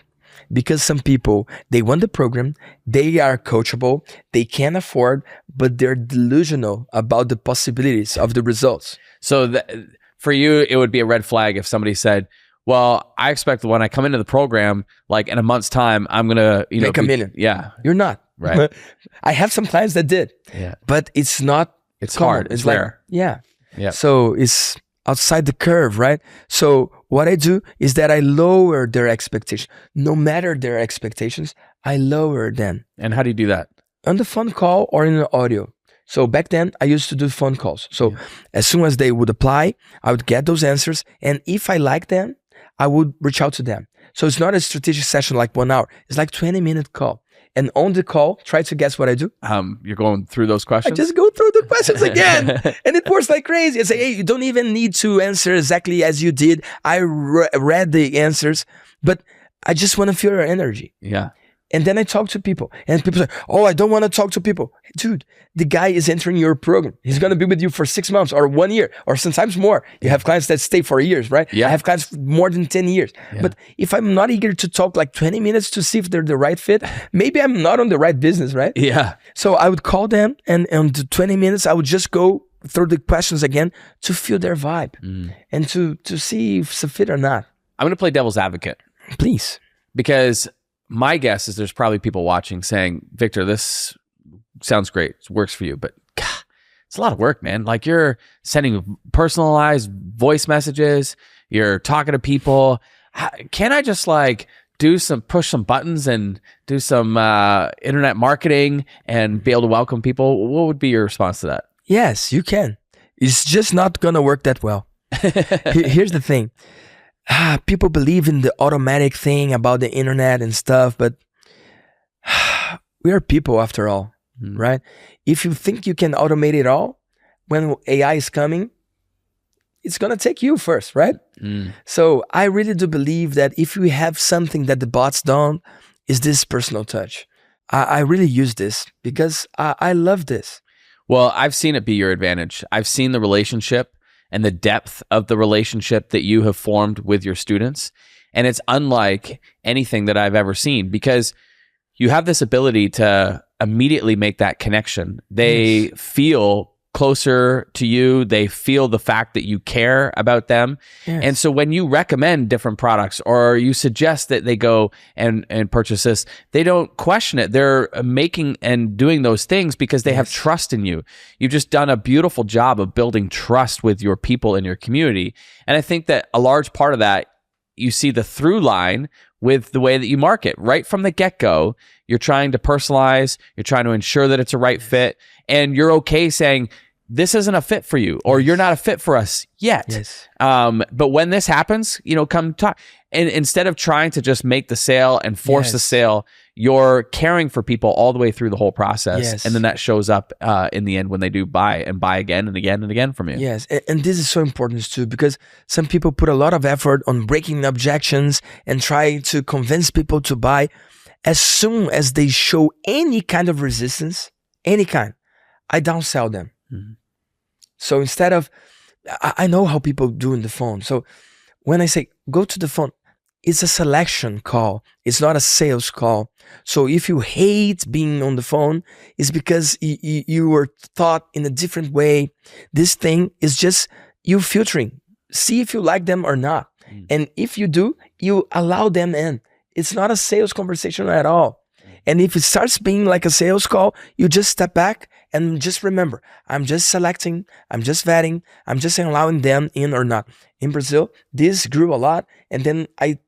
Speaker 1: Because some people, they want the program, they are coachable, they can afford, but they're delusional about the possibilities of the results.
Speaker 2: So for you, it would be a red flag if somebody said, well, I expect that when I come into the program, like in a month's time, I'm going to,
Speaker 1: make $1 million.
Speaker 2: Yeah.
Speaker 1: You're not.
Speaker 2: Right.
Speaker 1: I have some clients that did.
Speaker 2: Yeah.
Speaker 1: But it's not.
Speaker 2: It's
Speaker 1: common.
Speaker 2: hard. It's rare.
Speaker 1: Yeah.
Speaker 2: Yeah.
Speaker 1: So it's outside the curve, right? So what I do is that I lower their expectations. No matter their expectations, I lower them.
Speaker 2: And how do you do that?
Speaker 1: On the phone call or in the audio. So back then, I used to do phone calls. So as soon as they would apply, I would get those answers. And if I like them, I would reach out to them. So it's not a strategic session like 1 hour. It's like 20-minute call. And on the call, try to guess what I do.
Speaker 2: You're going through those questions?
Speaker 1: I just go through the questions again. And it works like crazy. I say, hey, you don't even need to answer exactly as you did. I read the answers, but I just want to feel your energy.
Speaker 2: Yeah.
Speaker 1: And then I talk to people. And people say, oh, I don't want to talk to people. Dude, the guy is entering your program. He's going to be with you for 6 months or 1 year or sometimes more. You have clients that stay for years, right?
Speaker 2: Yeah.
Speaker 1: I have clients for more than 10 years. Yeah. But if I'm not eager to talk like 20 minutes to see if they're the right fit, maybe I'm not on the right business, right?
Speaker 2: Yeah.
Speaker 1: So I would call them and on the 20 minutes, I would just go through the questions again to feel their vibe and to see if it's a fit or not.
Speaker 2: I'm going to play devil's advocate.
Speaker 1: Please.
Speaker 2: Because my guess is there's probably people watching saying, Victor, this sounds great. It works for you. But God, it's a lot of work, man. Like you're sending personalized voice messages. You're talking to people. Can I just like push some buttons and do some internet marketing and be able to welcome people? What would be your response to that?
Speaker 1: Yes, you can. It's just not going to work that well. Here's the thing. People believe in the automatic thing about the internet and stuff, but we are people after all, right? If you think you can automate it all, when AI is coming, it's going to take you first, right? So I really do believe that if we have something that the bots don't, is this personal touch. I really use this because I love this.
Speaker 2: Well, I've seen it be your advantage. I've seen the relationship and the depth of the relationship that you have formed with your students. And it's unlike anything that I've ever seen because you have this ability to immediately make that connection. They feel closer to you. They feel the fact that you care about them.
Speaker 1: Yes.
Speaker 2: And so when you recommend different products or you suggest that they go and purchase this, they don't question it. They're making and doing those things because they have trust in you. You've just done a beautiful job of building trust with your people in your community. And I think that a large part of that, you see the through line with the way that you market. Right from the get-go, you're trying to personalize, you're trying to ensure that it's a right fit, and you're okay saying, this isn't a fit for you, or you're not a fit for us yet.
Speaker 1: Yes.
Speaker 2: But when this happens, come talk. And instead of trying to just make the sale and force the sale, you're caring for people all the way through the whole process.
Speaker 1: Yes.
Speaker 2: And then that shows up in the end when they do buy and buy again and again and again from you.
Speaker 1: Yes, and this is so important too, because some people put a lot of effort on breaking objections and try to convince people to buy. As soon as they show any kind of resistance, any kind, I downsell them. So instead of, I know how people do in the phone. So when I say go to the phone, it's a selection call. It's not a sales call. So if you hate being on the phone, it's because you were taught in a different way. This thing is just you filtering. See if you like them or not. And if you do, you allow them in. It's not a sales conversation at all. And if it starts being like a sales call, you just step back and just remember, I'm just selecting, I'm just vetting, I'm just allowing them in or not. In Brazil, this grew a lot. And then I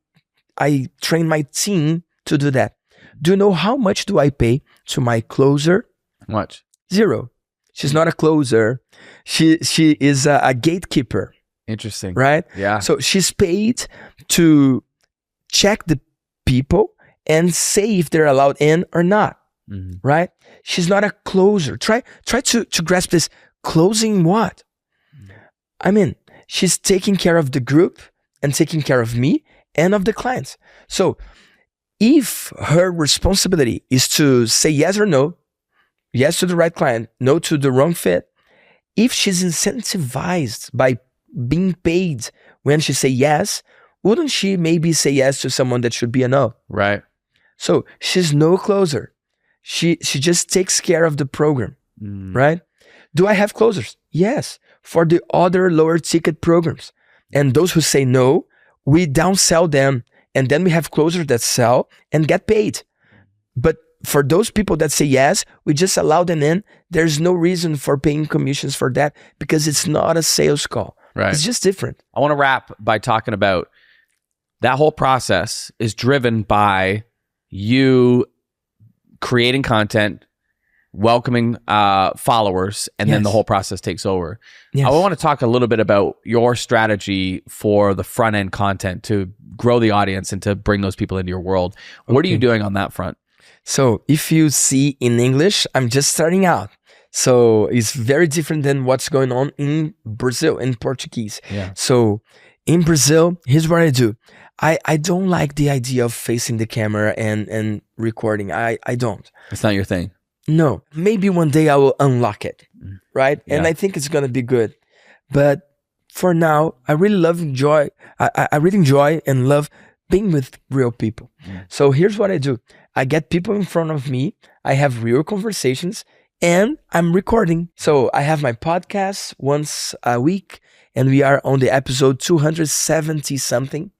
Speaker 1: trained my team to do that. Do you know how much do I pay to my closer?
Speaker 2: How much?
Speaker 1: 0. She's not a closer. She is a gatekeeper.
Speaker 2: Interesting.
Speaker 1: Right?
Speaker 2: Yeah.
Speaker 1: So she's paid to check the people and say if they're allowed in or not, right? She's not a closer. Try to grasp this. Closing what? I mean, she's taking care of the group and taking care of me and of the clients. So if her responsibility is to say yes or no, yes to the right client, no to the wrong fit, if she's incentivized by being paid when she say yes, wouldn't she maybe say yes to someone that should be a no?
Speaker 2: Right.
Speaker 1: So she's no closer. She just takes care of the program, right? Do I have closers? Yes, for the other lower ticket programs. And those who say no, we downsell them. And then we have closers that sell and get paid. But for those people that say yes, we just allow them in. There's no reason for paying commissions for that because it's not a sales call.
Speaker 2: Right.
Speaker 1: It's just different.
Speaker 2: I want to wrap by talking about that whole process is driven by you creating content, welcoming followers, and then the whole process takes over.
Speaker 1: Yes.
Speaker 2: I want to talk a little bit about your strategy for the front end content to grow the audience and to bring those people into your world. What are you doing on that front?
Speaker 1: So if you see in English, I'm just starting out. So it's very different than what's going on in Brazil, in Portuguese.
Speaker 2: Yeah.
Speaker 1: So in Brazil, here's what I do. I don't like the idea of facing the camera and recording. I don't.
Speaker 2: It's not your thing.
Speaker 1: No. Maybe one day I will unlock it, right?
Speaker 2: Yeah.
Speaker 1: And I think it's going to be good. But for now, I really enjoy and love being with real people. So here's what I do. I get people in front of me. I have real conversations and I'm recording. So I have my podcast once a week and we are on the episode 270 something.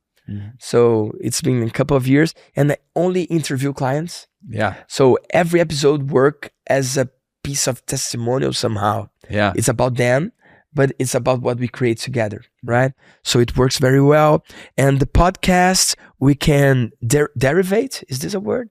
Speaker 1: So it's been a couple of years and I only interview clients.
Speaker 2: Yeah.
Speaker 1: So every episode work as a piece of testimonial somehow.
Speaker 2: Yeah.
Speaker 1: It's about them, but it's about what we create together, right? So it works very well. And the podcast, we can derivate, is this a word?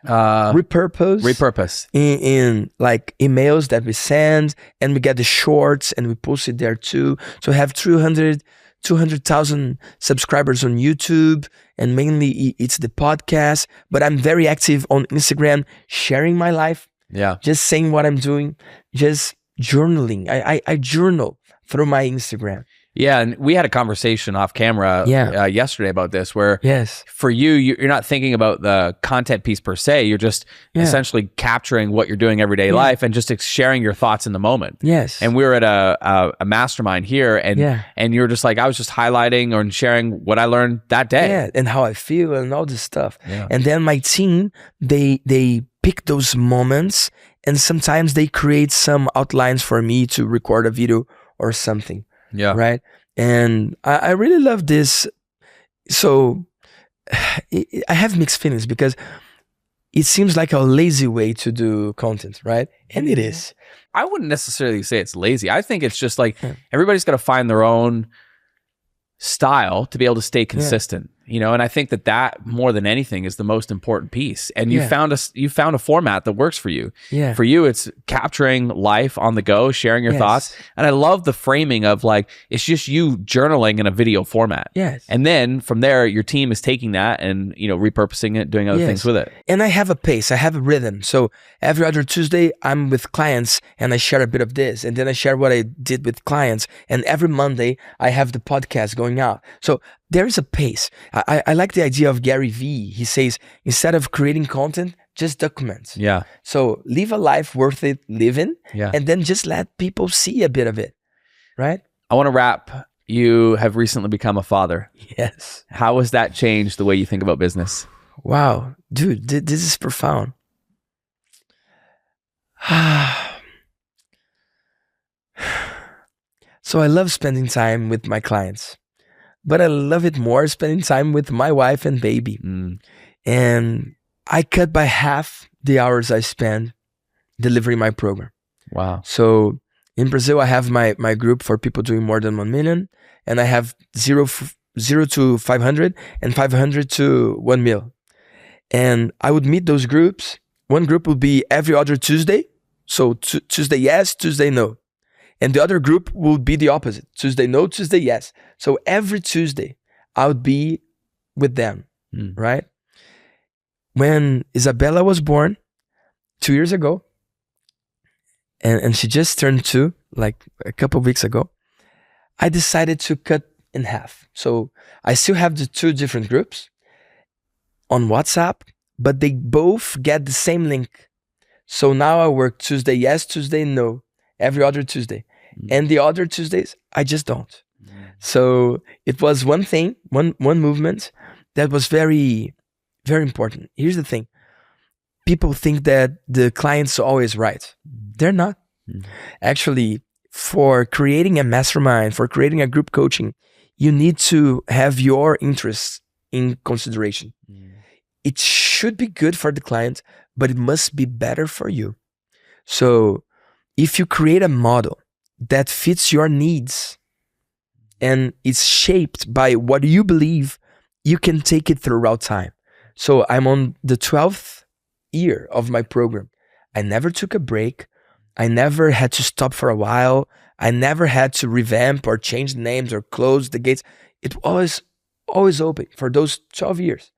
Speaker 1: Repurpose in like emails that we send, and we get the shorts and we post it there too. So I have 200,000 subscribers on YouTube, and mainly it's the podcast, but I'm very active on Instagram, sharing my life.
Speaker 2: Yeah.
Speaker 1: Just saying what I'm doing, just journaling. I journal through my Instagram.
Speaker 2: Yeah, and we had a conversation off camera yesterday about this, where
Speaker 1: Yes.
Speaker 2: for you, you're not thinking about the content piece per se. You're just essentially capturing what you're doing everyday life and just sharing your thoughts in the moment.
Speaker 1: Yes.
Speaker 2: And we were at a mastermind here, and you're just like, I was just highlighting or sharing what I learned that day.
Speaker 1: Yeah, and how I feel and all this stuff. Yeah. And then my team, they pick those moments, and sometimes they create some outlines for me to record a video or something.
Speaker 2: Yeah.
Speaker 1: Right. And I really love this. So I have mixed feelings because it seems like a lazy way to do content, right? And it is.
Speaker 2: I wouldn't necessarily say it's lazy. I think it's just like everybody's got to find their own style to be able to stay consistent, you know. And I think that more than anything is the most important piece. And you found a format that works for you. Yeah. For you, it's capturing life on the go, sharing your thoughts. And I love the framing of like, it's just you journaling in a video format.
Speaker 1: Yes.
Speaker 2: And then from there, your team is taking that and, you know, repurposing it, doing other things with it.
Speaker 1: And I have a pace, I have a rhythm. So every other Tuesday, I'm with clients and I share a bit of this. And then I share what I did with clients. And every Monday, I have the podcast going out. So there is a pace. I like the idea of Gary Vee. He says, instead of creating content, just document.
Speaker 2: Yeah.
Speaker 1: So live a life worth it living, and then just let people see a bit of it, right?
Speaker 2: I want to wrap. You have recently become a father.
Speaker 1: Yes.
Speaker 2: How has that changed the way you think about business?
Speaker 1: Wow. Dude, this is profound. So I love spending time with my clients, but I love it more spending time with my wife and baby. And I cut by half the hours I spend delivering my program.
Speaker 2: Wow.
Speaker 1: So in Brazil, I have my group for people doing more than 1 million, and I have 0 to 500 and 500 to 1 mil. And I would meet those groups. One group would be every other Tuesday. So Tuesday yes, Tuesday no. And the other group will be the opposite. Tuesday no, Tuesday yes. So every Tuesday, I would be with them, right? When Isabella was born 2 years ago, and she just turned 2, like a couple of weeks ago, I decided to cut in half. So I still have the 2 different groups on WhatsApp, but they both get the same link. So now I work Tuesday yes, Tuesday no, every other Tuesday. And the other Tuesdays, I just don't. So it was one thing, one movement that was very, very important. Here's the thing. People think that the client's always right. They're not. Actually, for creating a mastermind, for creating a group coaching, you need to have your interests in consideration. It should be good for the client, but it must be better for you. So if you create a model that fits your needs and it's shaped by what you believe, you can take it throughout time. So I'm on the 12th year of my program. I never took a break. I never had to stop for a while. I never had to revamp or change the names or close the gates. It was always open for those 12 years.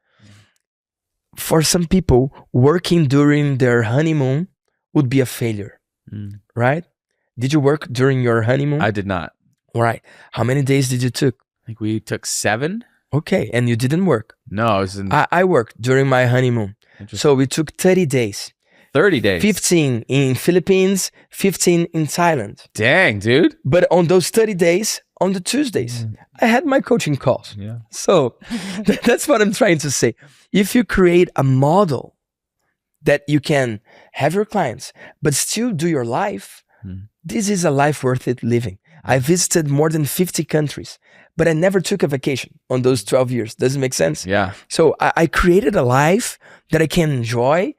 Speaker 1: For some people, working during their honeymoon would be a failure, right? Did you work during your honeymoon?
Speaker 2: I did not.
Speaker 1: All right. How many days did you took?
Speaker 2: I think we took 7.
Speaker 1: Okay. And you didn't work?
Speaker 2: No, I was in...
Speaker 1: I worked during my honeymoon. So we took 30 days.
Speaker 2: 30 days?
Speaker 1: 15 in Philippines, 15 in Thailand.
Speaker 2: Dang, dude.
Speaker 1: But on those 30 days, on the Tuesdays, I had my coaching calls.
Speaker 2: Yeah.
Speaker 1: So that's what I'm trying to say. If you create a model that you can have your clients, but still do your life, this is a life worth it living. I visited more than 50 countries, but I never took a vacation on those 12 years. Does it make sense?
Speaker 2: Yeah.
Speaker 1: So I created a life that I can enjoy,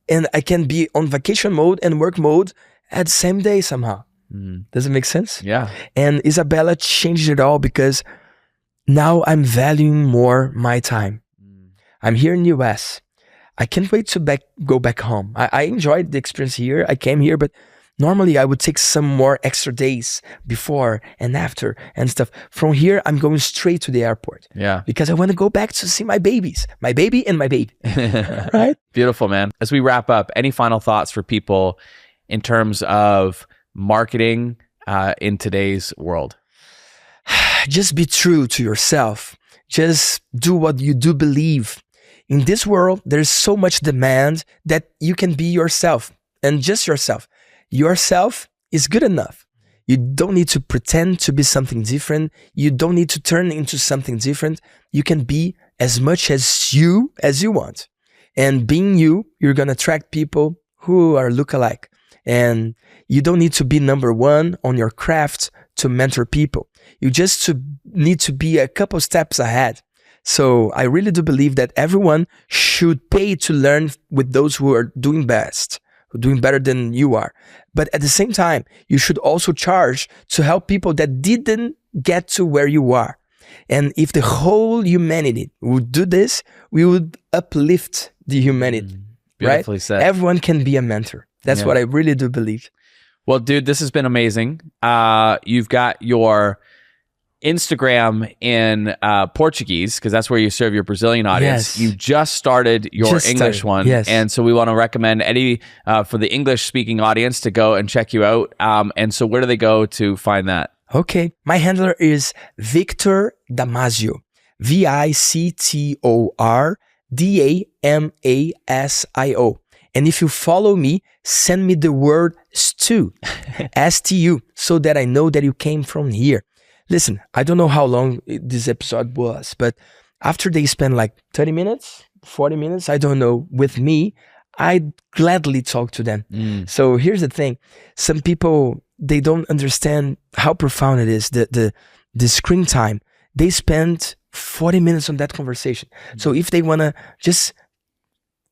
Speaker 1: and I can be on vacation mode and work mode at the same day somehow. Does it make sense?
Speaker 2: Yeah.
Speaker 1: And Isabella changed it all because now I'm valuing more my time. I'm here in the US. I can't wait to go back home. I enjoyed the experience here. I came here, but normally I would take some more extra days before and after and stuff. From here, I'm going straight to the airport.
Speaker 2: Yeah.
Speaker 1: Because I want to go back to see my babies, my baby and my baby. Right?
Speaker 2: Beautiful, man. As we wrap up, any final thoughts for people in terms of marketing in today's world?
Speaker 1: just be true to yourself. Just do what you do believe. In this world, there's so much demand that you can be yourself and just yourself. Yourself is good enough. You don't need to pretend to be something different. You don't need to turn into something different. You can be as much as you want. And being you, you're going to attract people who are look-alike. And you don't need to be number one on your craft to mentor people. You just need to be a couple steps ahead. So I really do believe that everyone should pay to learn with those who are doing best, who are doing better than you are. But at the same time, you should also charge to help people that didn't get to where you are. And if the whole humanity would do this, we would uplift the humanity.
Speaker 2: Beautifully
Speaker 1: right?
Speaker 2: said.
Speaker 1: Everyone can be a mentor. That's what I really do believe.
Speaker 2: Well, dude, this has been amazing. You've got your Instagram in Portuguese, because that's where you serve your Brazilian audience.
Speaker 1: Yes.
Speaker 2: You just started your English one.
Speaker 1: Yes.
Speaker 2: And so we want to recommend for the English speaking audience to go and check you out. And so where do they go to find that?
Speaker 1: Okay. My handler is Victor Damasio. VictorDamasio. And if you follow me, send me the word stew, S-T-U, so that I know that you came from here. Listen, I don't know how long this episode was, but after they spend like 30 minutes, 40 minutes, I don't know, with me, I'd gladly talk to them. So here's the thing. Some people, they don't understand how profound it is, the screen time. They spend 40 minutes on that conversation. So if they want to just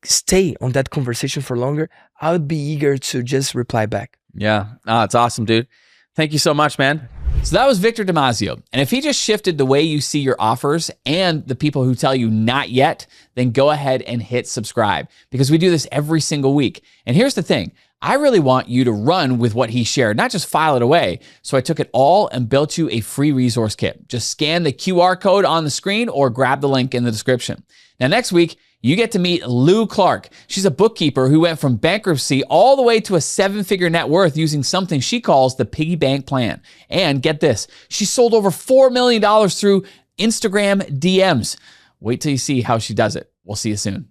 Speaker 1: stay on that conversation for longer, I would be eager to just reply back.
Speaker 2: Yeah. It's awesome, dude. Thank you so much, man.
Speaker 3: So that was Victor Damasio. And if he just shifted the way you see your offers and the people who tell you not yet, then go ahead and hit subscribe, because we do this every single week. And here's the thing. I really want you to run with what he shared, not just file it away. So I took it all and built you a free resource kit. Just scan the QR code on the screen or grab the link in the description. Now, next week, you get to meet Lou Clark. She's a bookkeeper who went from bankruptcy all the way to a 7-figure net worth using something she calls the piggy bank plan. And get this, she sold over $4 million through Instagram DMs. Wait till you see how she does it. We'll see you soon.